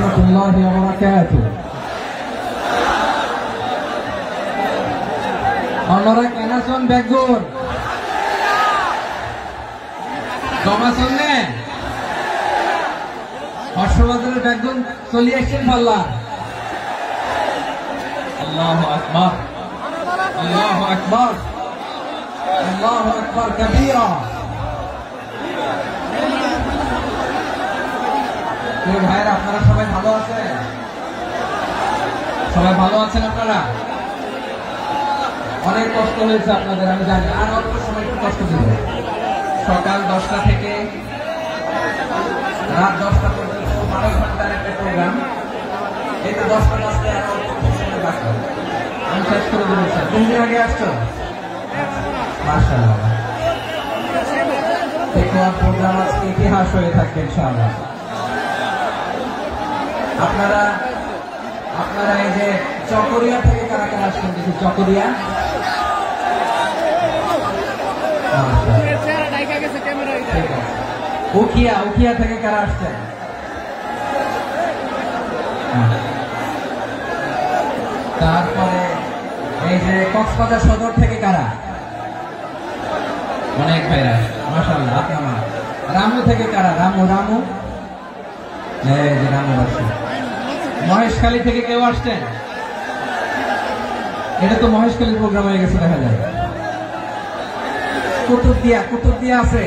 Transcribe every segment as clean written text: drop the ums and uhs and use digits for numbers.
warahmatullahi wabarakatuh. Onore kenason begun. Domason ne? Hoshobadar begun solution balla. Allahu Akbar. Allahu Akbar. Allahu Akbar kabira. ভাইরা আপনারা সবাই ভালো আছেন? সবাই ভালো আছেন আপনারা? অনেক কষ্ট হয়েছে আপনাদের আমি জানি, আর অল্প সময় একটু কষ্ট দিব। সকাল 10টা থেকে রাত 10টা পর্যন্ত 12 ঘন্টার একটা প্রোগ্রাম। এই তো 10টা বাজতে আর অল্প সময় বাকি, আমি শেষ করে দেবো। স্যার 3 দিন আগে আসছো? মাশাআল্লাহ, দেখুন প্রোগ্রাম আজকে ইতিহাস হয়ে থাকবে ইনশাআল্লাহ। আপনারা এই যে চকরিয়া থেকে কারা কারা আসছেন দেখি? চকরিয়া, উখিয়া থেকে কারা আসছেন? তারপরে এই যে কক্সবাজার সদর থেকে কারা? অনেক ভাইরা মাশাআল্লাহ। আপনারা রামু থেকে কারা? রামু এই যে রামু আসছে। মহেশখালী থেকে কেউ আসছেন? এটা তো মহেশখালীর প্রোগ্রাম হয়ে গেছে দেখা যায়। কুতুবদিয়া আছে।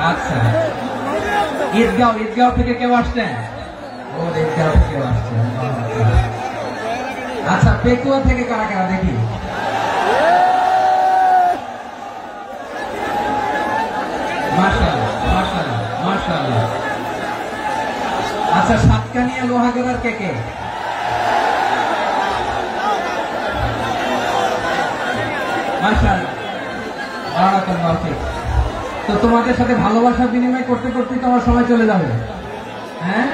আচ্ছা, ঈদগাঁও থেকে কেউ আসছেন? ও ঈদগাঁও থেকে কেউ আসছেন। আচ্ছা, পেকুয়া থেকে কারা কারা দেখি? মাশাআল্লাহ। আচ্ছা, সাতকানিয়া লোহাগড়ার কে? মাশাআল্লাহ। তো তোমাদের সাথে ভালোবাসা বিনিময় করতে করতে তোমার সময় চলে যাবে। হ্যাঁ,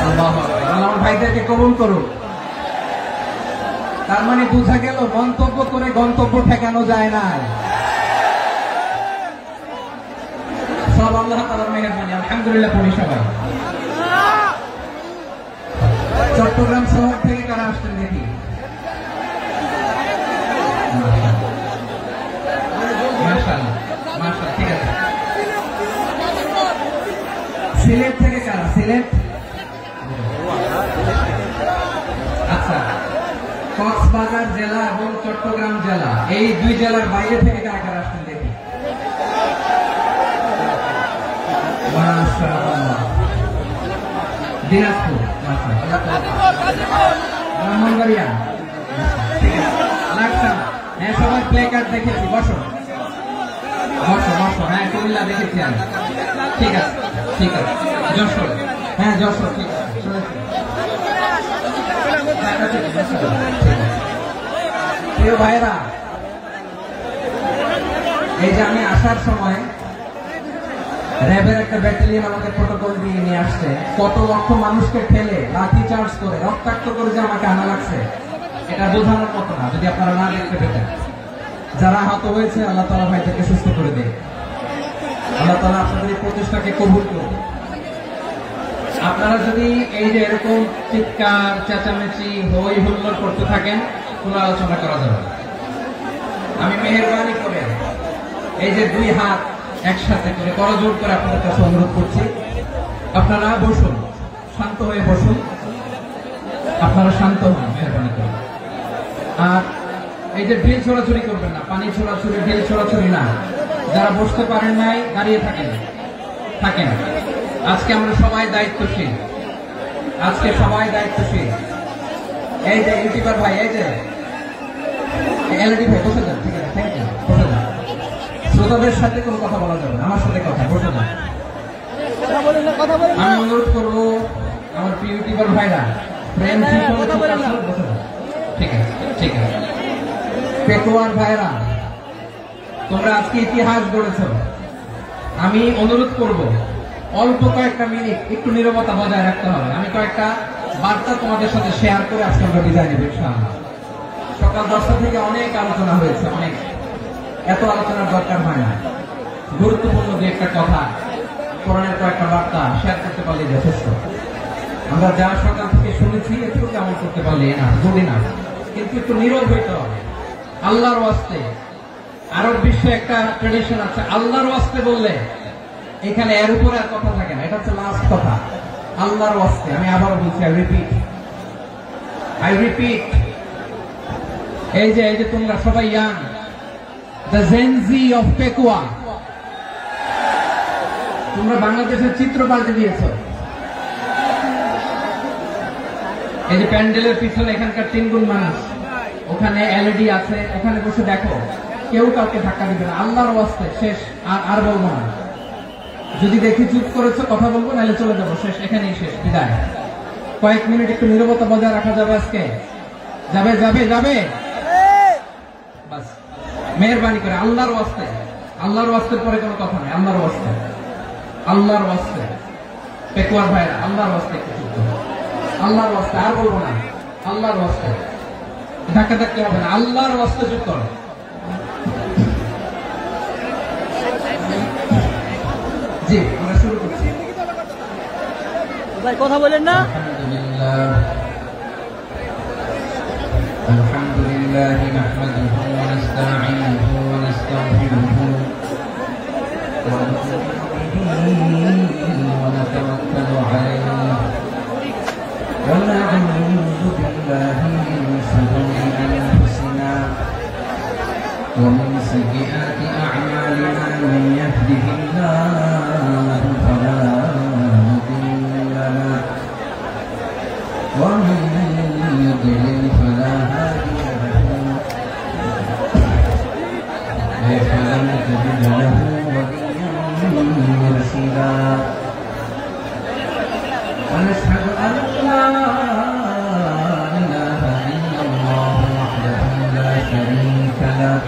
আল্লাহু আকবার। আমার ভাইদেরকে কবুল করো। তার মানে বোঝা গেল মন্তব্য করে গন্তব্য ঠেকানো যায় না। সব আল্লাহ তাআলার মেহেরবানি, আলহামদুলিল্লাহ পড়ি সবাই। চট্টগ্রাম শহর থেকে কারা আসছেন দেখি? মাশাআল্লাহ, ঠিক আছে। সিলেট থেকে কারা? সিলেট, আচ্ছা। কক্সবাজার জেলা এবং চট্টগ্রাম জেলা, এই দুই জেলার বাইরে থেকে কারা কারা আসছেন দেখি? মাশাআল্লাহ। দিনাজপুর, ব্রাহ্মণবাড়িয়া, লাকসাম। হ্যাঁ, সবাই প্লে কার্ড দেখেছি। বসো। হ্যাঁ, কুমিল্লা দেখেছি আমি। ঠিক আছে। যশোর, হ্যাঁ যশোর, ঠিক আছে। প্রিয় ভাইরা, এই যে আমি আসার সময় র্যাবের একটা ব্যাটালিয়ন আমাকে প্রোটোকল দিয়ে নিয়ে আসছে। কত লক্ষ মানুষকে ঠেলে লাঠি চার্জ করে রক্তাক্ত করে যে আমাকে আনা লাগছে, এটা বোঝানোর মতো না যদি আপনারা না দেখতে পেতেন। যারা আহত হয়েছে আল্লাহ তাআলা ভাইদেরকে সুস্থ করে দেয়। আল্লাহ তাআলা আপনাদের এই প্রচেষ্টাকে কবুল করুন। আপনারা যদি এই যে এরকম চিৎকার চেঁচামেচি হই হুল্লোড় করতে থাকেন, কোনো আলোচনা করা যাবে। আমি মেহেরবানি করে এই যে দুই হাত একসাথে করে করজোড় করে আপনাদের কাছে অনুরোধ করছি, আপনারা বসুন, শান্ত হয়ে বসুন। আপনারা শান্ত হন মেহেরবানি করে। আর এই যে ঢিল ছোড়াছুড়ি করবেন না, পানি ছোড়াছুড়ি, ঢিল ছোড়াছুড়ি না। যারা বসতে পারেন নাই দাঁড়িয়ে থাকেন। আজকে আমরা সবাই দায়িত্বশীল। এই যে ইউটিউবার ভাই, এই যে এলইডি ভাই, বসে যান। ঠিক আছে, থ্যাংক ইউ। বসে যান। শ্রোতাদের সাথে কোনো কথা বলা যাবে না, আমার সাথে কথা। বসে যান। আমি অনুরোধ করবো আমার প্রিয় ইউটিউবার ভাইরা, প্রেম বসে যান। ঠিক আছে। পেকুয়ার ভাইরা, তোমরা আজকে ইতিহাস গড়েছ। আমি অনুরোধ করব অল্প কয়েকটা মিনিট একটু নীরবতা বজায় রাখতে হবে। আমি কয়েকটা বার্তা তোমাদের সাথে শেয়ার করে আজকে আমরা বিদায় নেব ইনশাআল্লাহ। সকাল 10টা থেকে অনেক আলোচনা হয়েছে, এত আলোচনার দরকার হয় না। গুরুত্বপূর্ণ যে একটা কথা কোরআনের কয়েকটা বার্তা শেয়ার করতে পারলে যথেষ্ট। আমরা যা সকাল থেকে শুনেছি একটু কেমন করতে পারলে না যদি না, কিন্তু একটু নীরব হইতে হবে আল্লাহর ওয়াস্তে। আরব বিশ্বে একটা ট্রেডিশন আছে, আল্লাহর ওয়াস্তে বললে এখানে এর উপরে আর কথা থাকে না, এটা হচ্ছে লাস্ট কথা। আল্লাহর ওয়াস্তে, আমি আবার বলছি, আই রিপিট, এই যে তোমরা সবাই young, the Gen Z of Pekua, তোমরা বাংলাদেশের চিত্র পাল্টে দিয়েছ। এই যে প্যান্ডেলের পিছনে এখানকার 3 গুণ মানুষ, ওখানে এলইডি আছে, ওখানে বসে দেখো, কেউ কাউকে ধাক্কা দিবে না। আল্লাহর ওয়াস্তে শেষ, আর বলবো না। যদি দেখি চুপ করেছো কথা বলবো, নাহলে চলে যাবো, শেষ, এখানেই শেষ, বিদায়। কয়েক মিনিট একটু নীরবতা বজায় রাখা যাবে আজকে? যাবে যাবে যাবে, বাস মেহরবানি করে আল্লাহর ওয়াস্তে। আল্লাহর ওয়াস্তের পরে কোনো কথা নেই, আল্লাহর ওয়াস্তে, আল্লাহর ওয়াস্তে। পেকুয়ার ভাইরা, আল্লাহর ওয়াস্তে একটু চুপ করো, আল্লাহর ওয়াস্তে, আর বলবো না, আল্লাহর ওয়াস্তে। ধাক্কা ধাক্কি হবে না, আল্লাহর ওয়াস্তে চুপ করো। জি, আমরা শুরু করছি। ভাই কথা বলেন না। আলহামদুলিল্লাহ নাহমাদুহু ওয়া নাস্তাঈনুহু ওয়া নাস্তাগফিরুহু ওয়া নাতাওয়াক্কালু আলাইহি ওয়া না'উযু বিল্লাহি মিন শুরুরি আনফুসিনা ওয়া মিন সাইয়্যাতি আ'মালিনা মান ইয়াহদিহিল্লাহু ফালা মুদিল্লা লাহু ওয়া মান يضلل فلا هادي له فلن تجد له وليا مرشدا ونشهد أن لا إله إلا الله وحده لا شريك له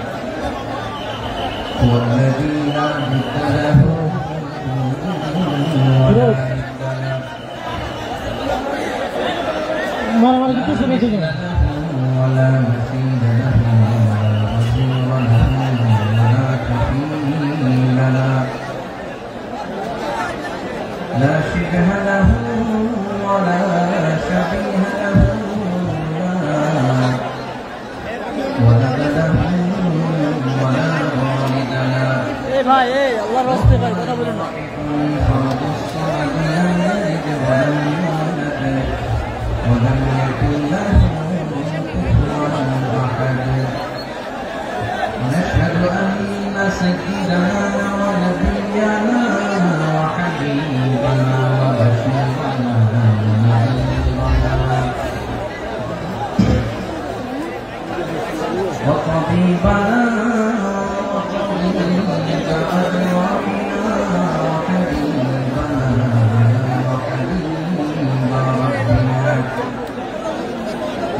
هو الذي لا ند له ولا ند له ولا مثيل له ولا وزير له ولا كفيل له لا شبه له ولا شبيه له ولد له ولا والد له ভাই আল্লাহর রাস্তায় ভাই কথা বলেন না। فرد الصمد لم يلد ولم يولد ولم يكن له كفوا احد ونشهد ان سيدنا ونبينا وحبيبنا وبشيرنا ونذيرنا وطبيبنا وطبيب ارواحنا وحبيبنا وحبيب ربنا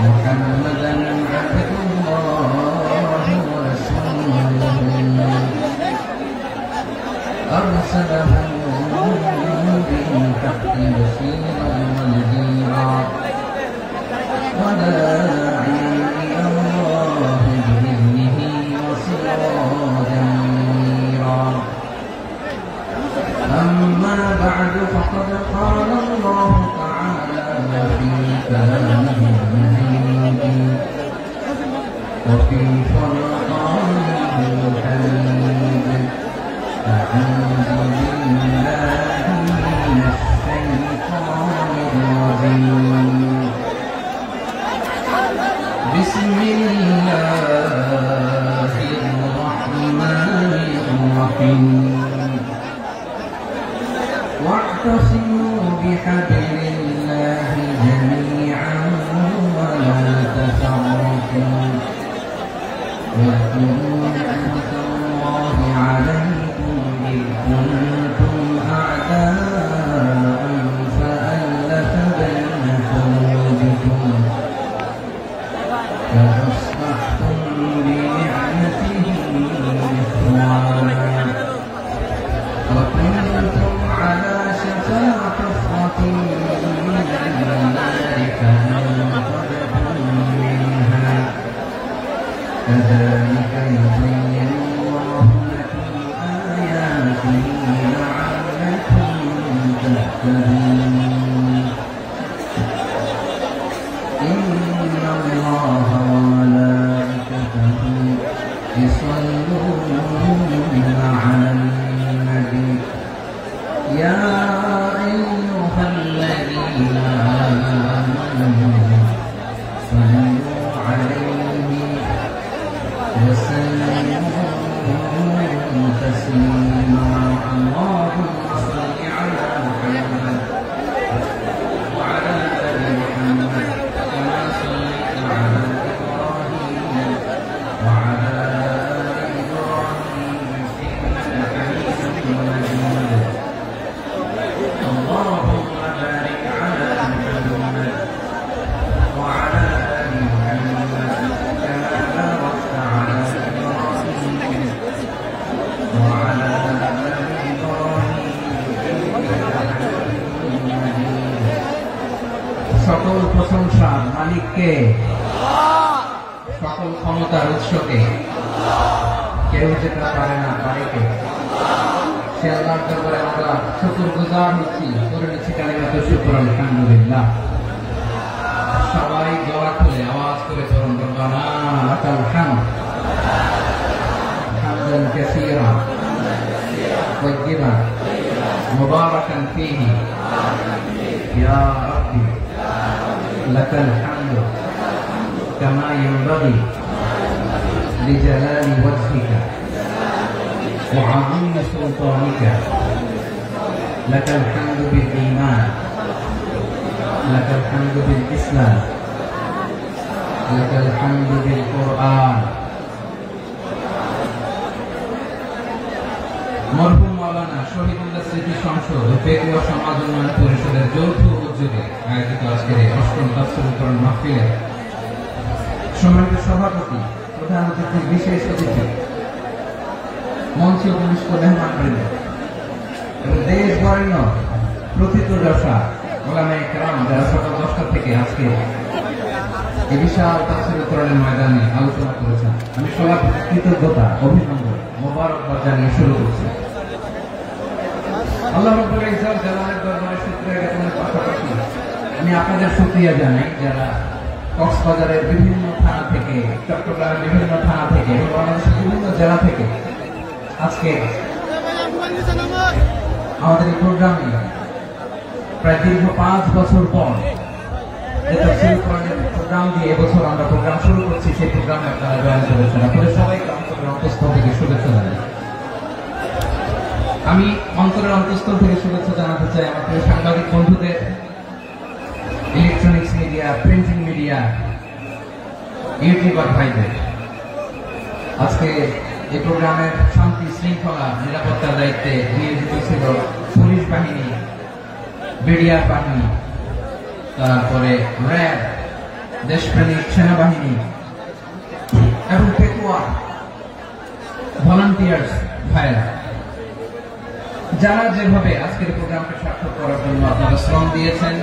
محمدا عبد الله ورسوله أرسله بالحق بشيرا ونذيرا وداعيا إلى الله بإذنه وسراجا منيرا أما بعد فقد قال الله تعالى في كلامه المجيد وفي فرقانه الحميد أعوذ بالله من الشيطان الرجيم بسم الله الرحمن الرحيم واعتصموا بحبل الله جميعا ولا تفرقوا واذكروا نعمة الله عليكم إذ كنتم أعداء فألف بين قلوبكم فأصبحتم بنعمته إخوانا وكنتم على شفا حفرة সকল প্রশংসার মালিককে, সকল ক্ষমতার উৎসকে, কেউ যেটা পারে না, পারে কে? সে আল্লাহর দরবারে আমরা শুকরগুজার হচ্ছি, করে নিচ্ছি কালিমাত শুকর আলহামদুলিল্লাহ। সবাই গলা খুলে আওয়াজ করে পড়ুন, রব্বানা লাকাল হামদ হামদান কাসীরা তাইয়্যিবান মুবারাকান ফীহি ইয়া রাব্বি লাকাল হামদু কামা ইয়ানবাগি লিজালালি ওয়াজহিকা ওয়া আযীমি সুলতানিকা লাকাল হামদু বিল ঈমান লাকাল হামদু বিল ইসলাম লাকাল হামদু বিল কুরআন। মরহুম মাওলানা শহীদুল্লাহ স্মৃতি সংসদ ও পেকুয়া সমাজ উন্নয়ন পরিষদের যৌথ উদ্যোগে আয়োজিত আজকের অষ্টম তাফসীরুল কোরআন মাহফিলে সম্মানিত সভাপতি, প্রধান অতিথি, বিশেষ অতিথি, মঞ্চে উপবিষ্ট মেহমানবৃন্দ এবং দেশ বরেণ্য প্রথিতযশা ওলামায়ে কেরাম যারা সকাল 10টা থেকে আজকে এই বিশাল তাফসীরুল কোরআনের ময়দানে আলোচনা করেছেন, আমি সবার কৃতজ্ঞতা, অভিনন্দন, মোবারকবাদ জানিয়ে শুরু করছি। আল্লাহ রাব্বুল ইজ্জত জালালের দরবারে শুকরিয়া জ্ঞাপনের পাশাপাশি আমি আপনাদের শুকরিয়া জানাই যারা কক্সবাজারের বিভিন্ন থানা থেকে, চট্টগ্রামের বিভিন্ন থানা থেকে এবং বাংলাদেশের বিভিন্ন জেলা থেকে আজকে আমাদের এই প্রোগ্রামে প্রায় দীর্ঘ 5 বছর পর প্রোগ্রাম দিয়ে এবছর আমরা প্রোগ্রাম শুরু করছি, সেই প্রোগ্রামে আপনারা জয়েন করেছেন। আপনাদের সবাইকে অন্তরের অন্তঃস্থল থেকে শুভেচ্ছা জানাই। আমি অন্তরের অন্তঃস্থল থেকে শুভেচ্ছা জানাতে চাই আমার প্রিয় সাংবাদিক বন্ধুদের, electronics media, printing media, YouTuber ভাইদের। আজকে এই প্রোগ্রামের শান্তি শৃঙ্খলা নিরাপত্তার দায়িত্বে নিয়োজিত ছিল পুলিশ বাহিনী, বিডিআর বাহিনী, তারপরে র্যাব, দেশপ্রেমিক সেনাবাহিনী এবং পেকুয়া ভলান্টিয়ার্স ভাইরা, যারা যেভাবে আজকের প্রোগ্রামকে সার্থক করার জন্য আপনারা শ্রম দিয়েছেন,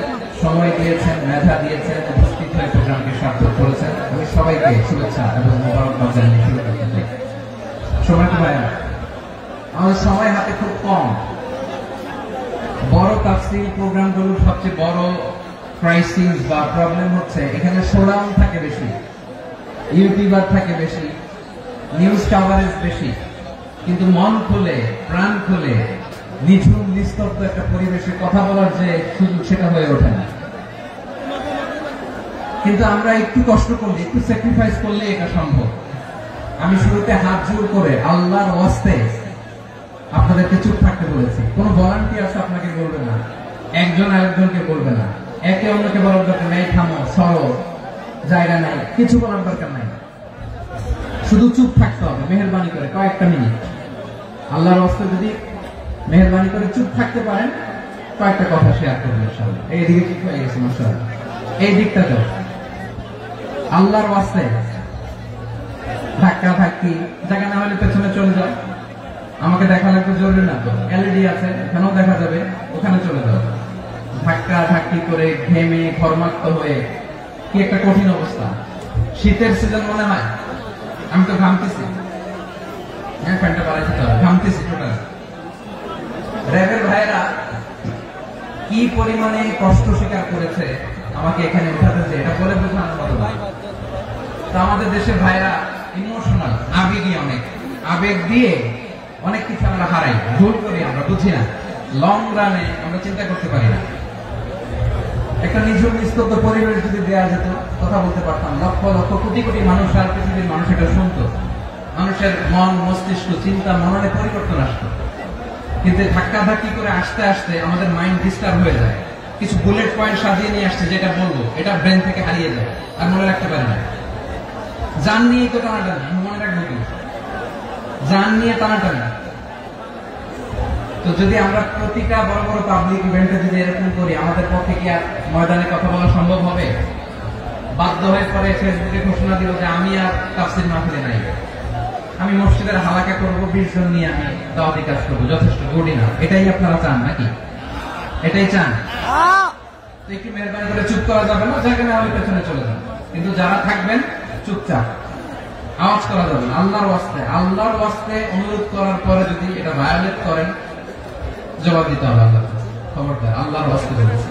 সময় দিয়েছেন, মেধা দিয়েছেন, উপস্থিত হয়ে প্রোগ্রামকে সার্থক করেছেন, আমি সবাইকে শুভেচ্ছা এবং মোবারকবাদ জানিয়ে শুরু করতে চাই। সময়টা ভাইয়া, আমাদের সময় হাতে খুব কম। বড় তাফসীর প্রোগ্রামগুলোর সবচেয়ে বড় ক্রাইসিস বা প্রবলেম হচ্ছে এখানে শোডাউন থাকে বেশি, ইউটিউবার থাকে বেশি, নিউজ কাভারেজ বেশি, কিন্তু মন খুলে, প্রাণ খুলে, নিঝুম নিস্তব্ধ একটা পরিবেশে কথা বলার যে সুযোগ, সেটা হয়ে ওঠে না। কিন্তু আমরা একটু কষ্ট করলে, একটু স্যাক্রিফাইস করলে এটা সম্ভব। আমি শুরুতে হাত জোর করে আল্লাহর ওয়াস্তে আপনাদেরকে চুপ থাকতে বলেছি। কোনো ভলান্টিয়ার্স আপনাকে বলবে না, একজন আরেকজনকে বলবে না, একে অন্যকে বলার দরকার নেই, থামো, সরো, জায়গা নাই, কিছু বলার দরকার নাই, শুধু চুপ থাকতে হবে মেহেরবানি করে কয়েকটা মিনিট। আল্লাহর ওয়াস্তে যদি মেহেরবানি করে চুপ থাকতে পারেন, কয়েকটা কথা শেয়ার করবেন ইনশাআল্লাহ। এইদিকে ঠিক হয়ে গেছে মাশাআল্লাহ, এই দিকটা তো আল্লাহর ওয়াস্তে ধাক্কা ধাক্কি জায়গা না হলে পেছনে চলে যাও, আমাকে দেখা লাগবে জরুরি না তো, এলইডি আছে এখানেও দেখা যাবে, ওখানে চলে যাও। ধাক্কা ধাক্কি করে ঘেমে ঘর্মাক্ত হয়ে কি একটা কঠিন অবস্থা। শীতের সিজন মনে হয়, আমি তো ঘামতেছি, হ্যাঁ ফ্যানটা বাড়াইতে হবে, ঘামতেছি টোটাল। র্যাবের ভাইরা কি পরিমাণে কষ্ট স্বীকার করেছে আমাকে এখানে উঠাতে, যে এটা বলে বোঝানোর মতো না। তো আমাদের দেশের ভাইরা ইমোশনাল, আবেগী, অনেক আবেগ দিয়ে অনেক কিছু আমরা হারাই, ভুল করি, আমরা বুঝি না, লং রানে আমরা চিন্তা করতে পারি না। একটা নিঝুম নিস্তব্ধ পরিবেশ যদি দেওয়া যেত, কথা বলতে পারতাম, লক্ষ লক্ষ কোটি কোটি মানুষ আর পৃথিবীর মানুষ এটা শুনতো, মানুষের মন, মস্তিষ্ক, চিন্তা, মননে পরিবর্তন আসতো। কিন্তু ধাক্কা ধাক্কি করে আসতে আসতে আমাদের মাইন্ড ডিস্টার্ব হয়ে যায়। কিছু বুলেট পয়েন্ট সাজিয়ে নিয়ে আসছে, যেটা বলবো এটা ব্রেন থেকে হারিয়ে যায়, আর মনে রাখতে পারি না। জান নিয়ে তো টানাটানি, মনে রাখবো কি, জান নিয়ে টানাটানি। তো যদি আমরা প্রতিটা বড় বড় পাবলিক ইভেন্টে যদি এরকম করি, আমাদের পক্ষে কি আর ময়দানে কথা বলা সম্ভব হবে? বাধ্য হয়ে পরে ফেসবুকে ঘোষণা দিব যে আমি আর তাফসীর মাহফিলে নাই, আমি মসজিদের হালাকা করবো, 20 জন নিয়ে আমি দাওয়াতি কাজ করবো, যথেষ্ট গুড ইনাফ। এটাই আপনারা চান নাকি? এটাই চান? তো একটু মেহরবানি করে চুপ করা যাবে না, যেখানে আমি পেছনে চলে যাবো, কিন্তু যারা থাকবেন চুপচাপ, আওয়াজ করা যাবে না। আল্লাহর ওয়াস্তে অনুরোধ করার পরে যদি এটা ভায়োলেট করেন জবাব দিতে হবে আল্লাহ। খবরদার, আল্লাহর ওয়াস্তে বলছি।